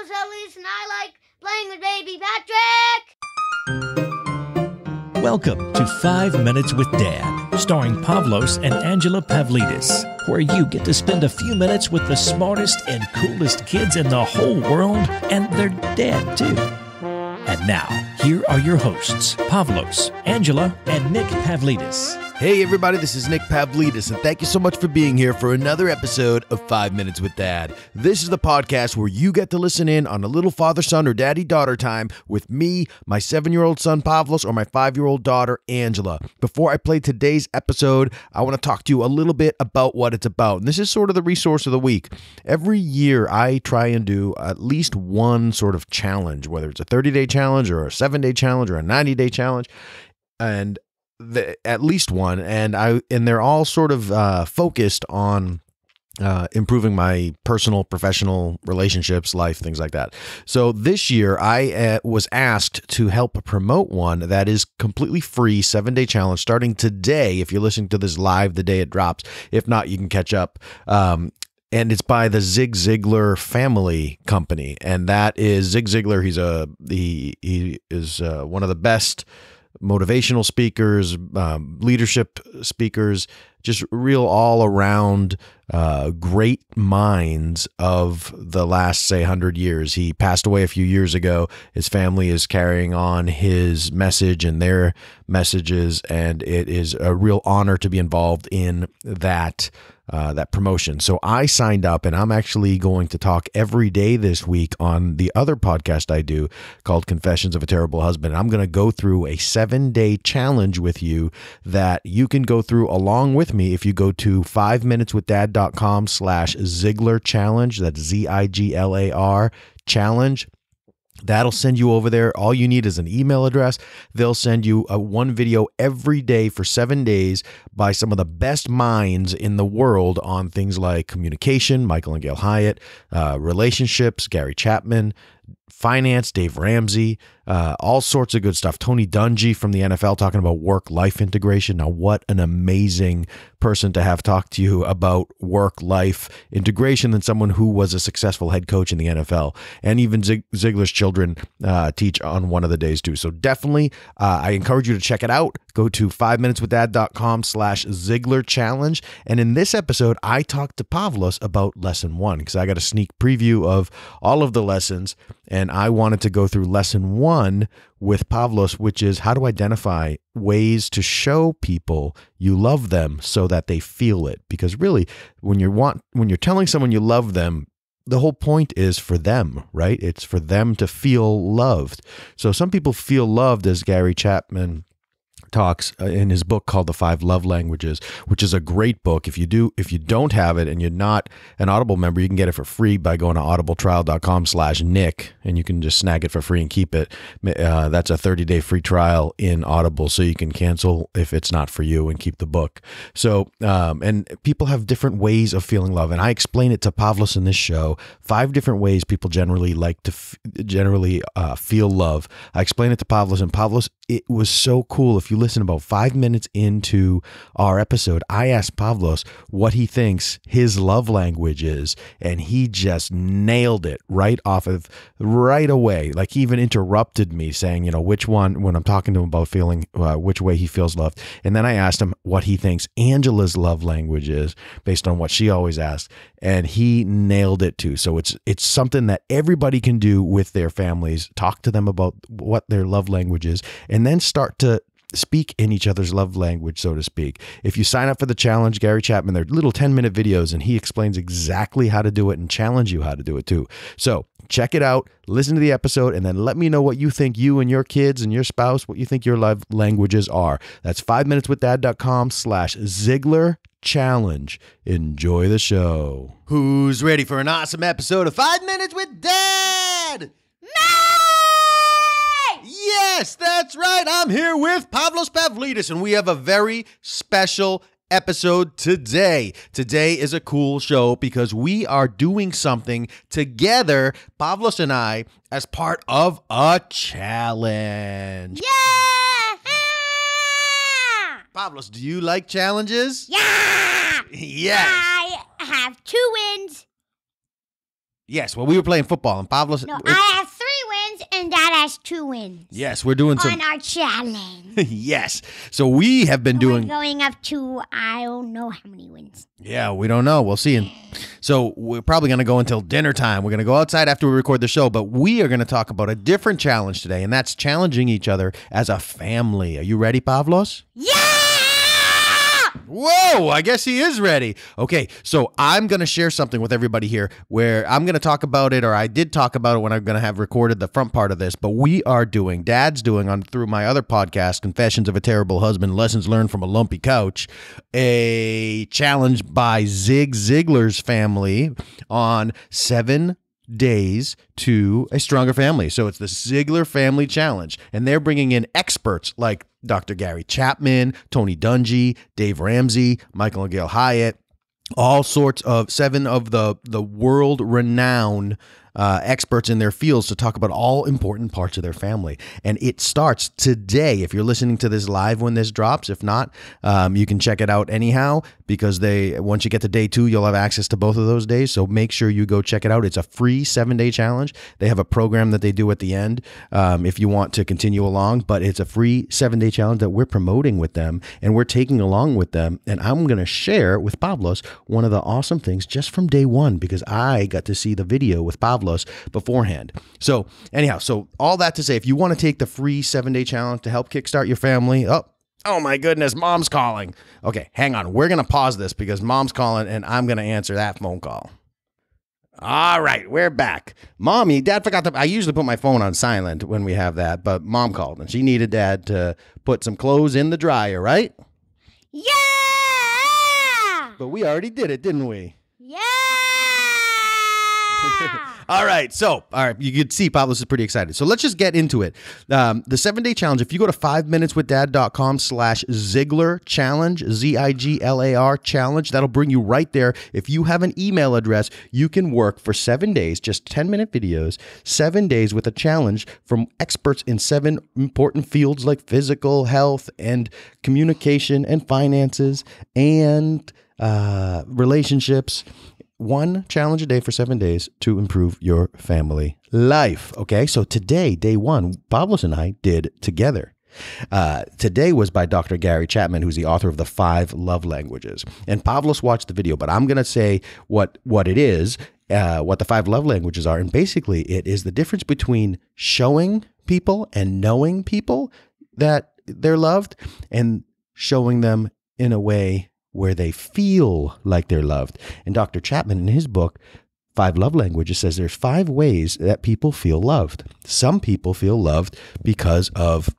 Pavlos, at least, and I like playing with baby Patrick. Welcome to 5 Minutes with Dad, starring Pavlos and Angela Pavlidis, where you get to spend a few minutes with the smartest and coolest kids in the whole world, and their dad, too. And now, here are your hosts, Pavlos, Angela, and Nick Pavlidis. Hey everybody, this is Nick Pavlidis, and thank you so much for being here for another episode of 5 Minutes with Dad. This is the podcast where you get to listen in on a little father-son or daddy-daughter time with me, my 7-year-old son Pavlos, or my 5-year-old daughter Angela. Before I play today's episode, I want to talk to you a little bit about what it's about. And this is sort of the resource of the week. Every year I try and do at least one sort of challenge, whether it's a 30-day challenge or a 7-day challenge or a 90-day challenge, and at least one, and they're all sort of focused on improving my personal, professional relationships, life, things like that. So this year I was asked to help promote one that is completely free, 7-day challenge starting today. If you're listening to this live the day it drops, if not, you can catch up. And it's by the Zig Ziglar family company, and that is Zig Ziglar. He is one of the best motivational speakers, leadership speakers, just real all-around great minds of the last, say, 100 years. He passed away a few years ago. His family is carrying on his message and their messages, and it is a real honor to be involved in that promotion. So I signed up, and I'm actually going to talk every day this week on the other podcast I do called Confessions of a Terrible Husband. I'm going to go through a 7-day challenge with you that you can go through along with me if you go to 5minuteswithdad.com/Ziglar challenge. That's Ziglar challenge. That'll send you over there. All you need is an email address. They'll send you one video every day for 7 days by some of the best minds in the world on things like communication, Michael and Gail Hyatt, relationships, Gary Chapman, finance, Dave Ramsey, all sorts of good stuff. Tony Dungy from the NFL talking about work-life integration. Now, what an amazing person to have talk to you about work-life integration than someone who was a successful head coach in the NFL. And even Ziglar's children teach on one of the days too. So definitely, I encourage you to check it out. Go to 5minuteswithdad.com/Ziglar challenge. And in this episode, I talked to Pavlos about lesson 1 because I got a sneak preview of all of the lessons. And I wanted to go through lesson 1 with Pavlos, which is how to identify ways to show people you love them so that they feel it. Because really, when you're telling someone you love them, the whole point is for them, right? It's for them to feel loved. So some people feel loved, as Gary Chapman talks in his book called The 5 Love Languages, which is a great book. If you don't have it and you're not an Audible member, you can get it for free by going to audibletrial.com/Nick, and you can just snag it for free and keep it. That's a 30-day free trial in Audible, so you can cancel if it's not for you and keep the book. So, and people have different ways of feeling love, and I explain it to Pavlos in this show, 5 different ways people generally like to feel love. I explain it to Pavlos, and Pavlos, it was so cool. If you listen about 5 minutes into our episode, I asked Pavlos what he thinks his love language is, and he just nailed it right away. Like, he even interrupted me saying, which one, when I'm talking to him about feeling which way he feels loved. And then I asked him what he thinks Angela's love language is based on what she always asks, and he nailed it too. So it's something that everybody can do with their families. Talk to them about what their love language is, and then start to speak in each other's love language, so to speak. If you sign up for the challenge, Gary Chapman, they're little 10-minute videos, and he explains exactly how to do it and challenge you how to do it too. So check it out, listen to the episode, and then let me know what you think, you and your kids and your spouse, what you think your love languages are. That's 5minuteswithdad.com/Ziglar challenge. Enjoy the show. Who's ready for an awesome episode of 5 Minutes with Dad? Yes, that's right. I'm here with Pavlos Pavlidis, and we have a very special episode today. Today is a cool show because we are doing something together, Pavlos and I, as part of a challenge. Yeah! Pavlos, do you like challenges? Yeah! Yes. I have 2 wins Yes, well, we were playing football, and Pavlos... No, I have 3 wins, and Dad has 2 wins. Yes, we're doing on our challenge. Yes. So we have been doing... We're going up to, I don't know how many wins. Yeah, we don't know. We'll see. And so we're probably going to go until dinner time. We're going to go outside after we record the show, but we are going to talk about a different challenge today, and that's challenging each other as a family. Are you ready, Pavlos? Yeah! Whoa, I guess he is ready. Okay, so I'm going to share something with everybody here where I'm going to talk about it, or I did talk about it when I'm going to have recorded the front part of this, but Dad's doing through my other podcast, Confessions of a Terrible Husband, Lessons Learned from a Lumpy Couch, a challenge by Zig Ziglar's family on 7 days to a stronger family. So it's the Ziglar Family Challenge, and they're bringing in experts like Dr. Gary Chapman, Tony Dungy, Dave Ramsey, Michael and Gail Hyatt, all sorts of 7 of the world-renowned experts in their fields to talk about all important parts of their family. And it starts today. If you're listening to this live when this drops, if not, you can check it out anyhow, because once you get to day 2, you'll have access to both of those days. So make sure you go check it out. It's a free 7-day challenge. They have a program that they do at the end if you want to continue along, but it's a free 7-day challenge that we're promoting with them and we're taking along with them. And I'm going to share with Pavlos one of the awesome things just from day 1, because I got to see the video with Pavlos beforehand. So anyhow, so all that to say, if you want to take the free 7-day challenge to help kickstart your family, oh my goodness, Mom's calling. Okay, hang on. We're going to pause this because Mom's calling and I'm going to answer that phone call. All right, we're back. Mommy, Dad forgot I usually put my phone on silent when we have that, but Mom called and she needed Dad to put some clothes in the dryer, right? Yeah! But we already did it, didn't we? Yeah! All right, you could see Pavlos is pretty excited. So let's just get into it. The 7-day challenge, if you go to 5minuteswithdad.com/Ziglar challenge, Ziglar challenge, that'll bring you right there. If you have an email address, you can work for 7 days, just 10-minute videos, 7 days with a challenge from experts in 7 important fields like physical health and communication and finances and relationships. 1 challenge a day for 7 days to improve your family life. Okay, so today, day 1, Pavlos and I did together. Today was by Dr. Gary Chapman, who's the author of the 5 Love Languages. And Pavlos watched the video, but I'm going to say what it is, what the 5 love languages are. And basically, it is the difference between showing people and knowing people that they're loved and showing them in a way where they feel like they're loved. And Dr. Chapman, in his book, 5 Love Languages, says there's 5 ways that people feel loved. Some people feel loved because of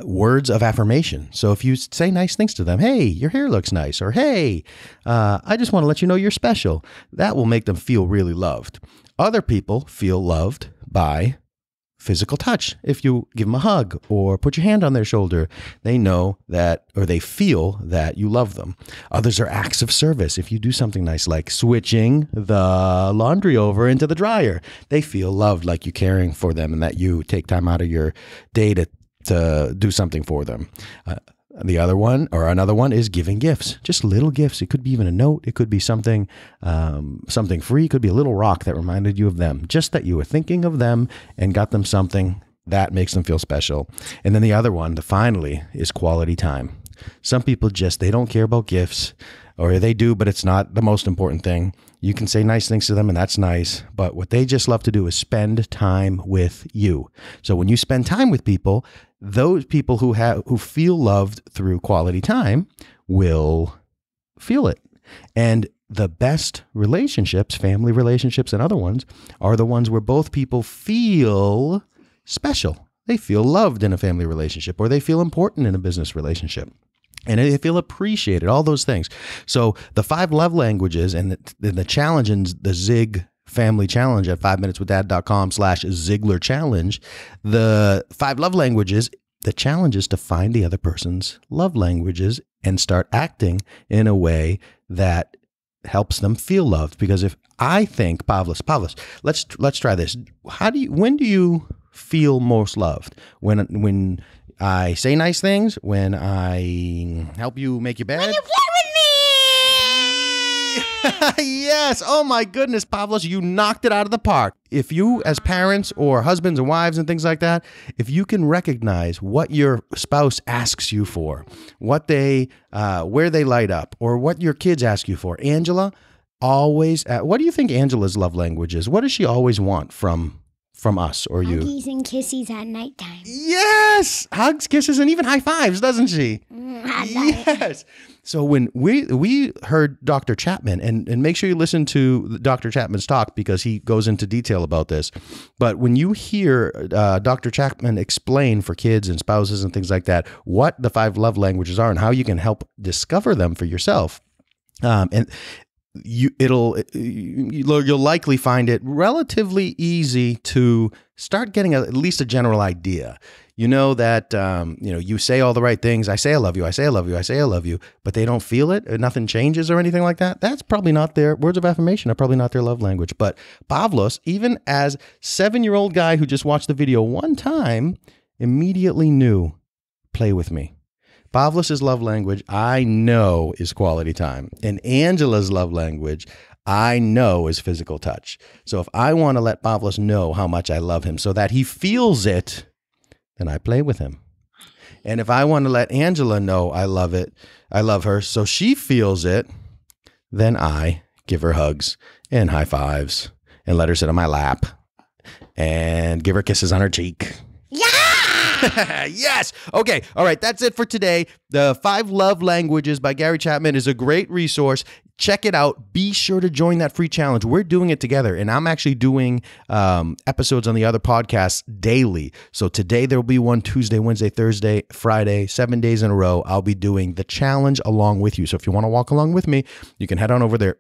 words of affirmation. So if you say nice things to them, hey, your hair looks nice, or hey, I just want to let you know you're special, that will make them feel really loved. Other people feel loved by physical touch. If you give them a hug or put your hand on their shoulder, they know that, or they feel that you love them. Others are acts of service. If you do something nice like switching the laundry over into the dryer, they feel loved, like you're caring for them and that you take time out of your day to do something for them. Another one is giving gifts, just little gifts. It could be even a note. It could be something free. It could be a little rock that reminded you of them, just that you were thinking of them and got them something that makes them feel special. And then the other one, finally, is quality time. Some people they don't care about gifts, or they do, but it's not the most important thing. You can say nice things to them and that's nice, but what they just love to do is spend time with you. So when you spend time with people, those people who feel loved through quality time will feel it. And the best relationships, family relationships and other ones, are the ones where both people feel special. They feel loved in a family relationship, or they feel important in a business relationship. And they feel appreciated, all those things. So the 5 love languages and the challenge in the Zig Family Challenge at 5minuteswithdad.com/Ziglar challenge, the 5 love languages, the challenge is to find the other person's love languages and start acting in a way that helps them feel loved. Because if I think, Pavlos, let's try this. When do you feel most loved? When I say nice things, when I help you make your bed. When you play with me! Yes. Oh, my goodness, Pavlos, you knocked it out of the park. If you, as parents or husbands and wives and things like that, if you can recognize what your spouse asks you for, what they, where they light up, or what your kids ask you for, Angela, always, what do you think Angela's love language is? What does she always want from us or you? Huggies and kisses at nighttime. Yes! Hugs, kisses, and even high fives, doesn't she? Yes. So when we heard Dr. Chapman, and make sure you listen to Dr. Chapman's talk because he goes into detail about this. But when you hear Dr. Chapman explain for kids and spouses and things like that what the 5 love languages are and how you can help discover them for yourself, and you'll likely find it relatively easy to start getting at least a general idea. You know that, you say all the right things. I say, I love you. I say, I love you. I say, I love you. But they don't feel it. Nothing changes or anything like that. That's probably not their words of affirmation are probably not their love language. But Pavlos, even as 7-year-old guy who just watched the video one time, immediately knew, play with me. Pavlos' love language, I know, is quality time. And Angela's love language, I know, is physical touch. So if I want to let Pavlos know how much I love him so that he feels it, then I play with him. And if I want to let Angela know I love her so she feels it, then I give her hugs and high fives and let her sit on my lap and give her kisses on her cheek. Yes. Okay. All right. That's it for today. The 5 Love Languages by Gary Chapman is a great resource. Check it out. Be sure to join that free challenge. We're doing it together, and I'm actually doing episodes on the other podcasts daily. So today there will be one Tuesday, Wednesday, Thursday, Friday, 7 days in a row. I'll be doing the challenge along with you. So if you want to walk along with me, you can head on over there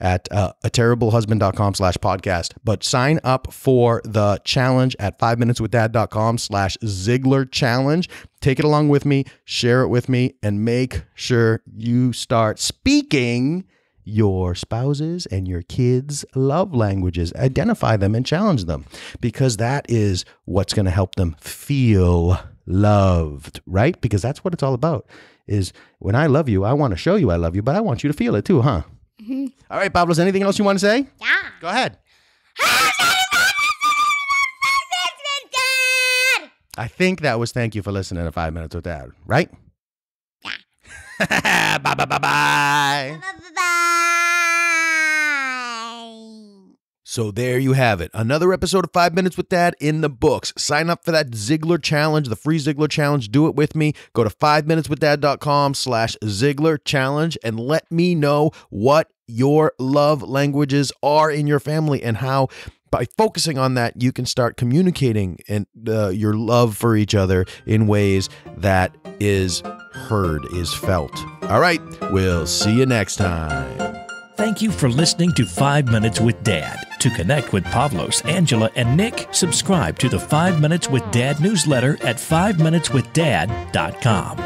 at aterriblehusband.com/podcast. But sign up for the challenge at 5minuteswithdad.com/Ziegler challenge. Take it along with me, share it with me, and make sure you start speaking your spouses and your kids' love languages. Identify them and challenge them, because that is what's going to help them feel loved, right? Because that's what it's all about, is when I love you, I want to show you I love you, but I want you to feel it too, huh? Mm-hmm. All right, Pavlos, anything else you want to say? Yeah. Go ahead. I think that was thank you for listening to 5 Minutes with Dad, right? Yeah. Bye, bye, bye, bye. Bye. So there you have it. Another episode of 5 Minutes with Dad in the books. Sign up for that Ziegler challenge, the free Ziegler challenge. Do it with me. Go to 5minuteswithdad.com/Ziegler challenge and let me know what your love languages are in your family and how, by focusing on that, you can start communicating and your love for each other in ways that is heard, is felt. All right, we'll see you next time. Thank you for listening to 5 Minutes with Dad. To connect with Pavlos, Angela, and Nick, subscribe to the 5 Minutes with Dad newsletter at 5minuteswithdad.com.